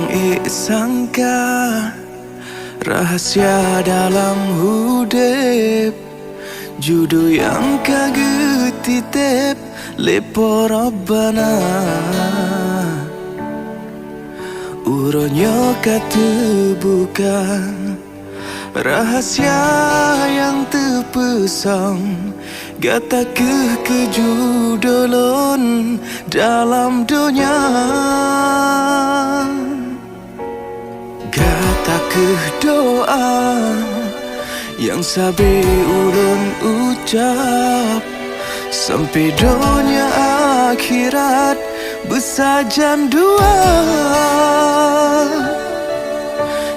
yang sangka rahasia dalam hudep, judo yang kaget titip lepo Rabbana. Uronyo kata bukan rahasia yang terpesong, gata kejudolon dalam dunia. Gata doa yang sabi ulun ucap sampai dunia akhirat besajan dua.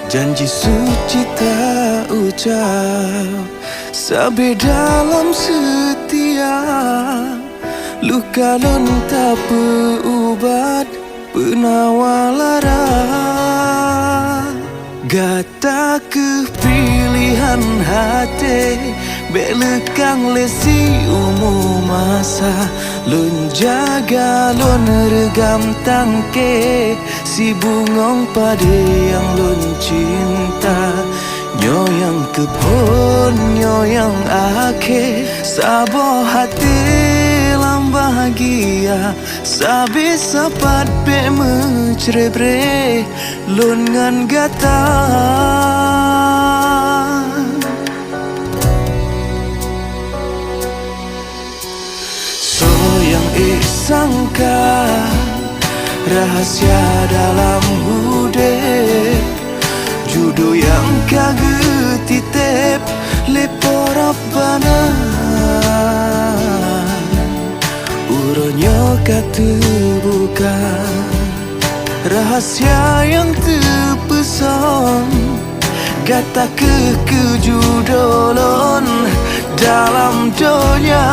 Janji suci tak ucap sabi dalam setia, luka lon tak berubat penawalara. Gata kepilihan hati belekang lesi umum masa, lun jaga lun regam tangke si bungong pade yang lun cinta. Nyo yang kebun, nyo yang ake sabo hati lam bahagia, sabi sapat be mencerebre lun ngan gata. So yang sangka rahasia dalam hudep, judo yang kaget titip lepo Rabbana. Uronyo kata bukan rahasia yang terpesong, gata kejudolon dalam dunia.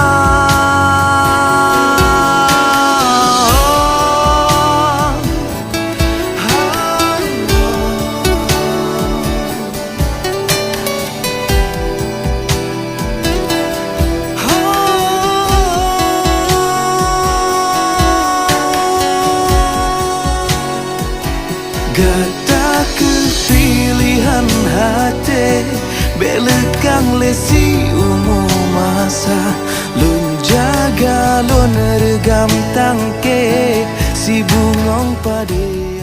Gata kepilihan hati belekang lesi umum masa, lun jaga lun regam tangke si bungong pade.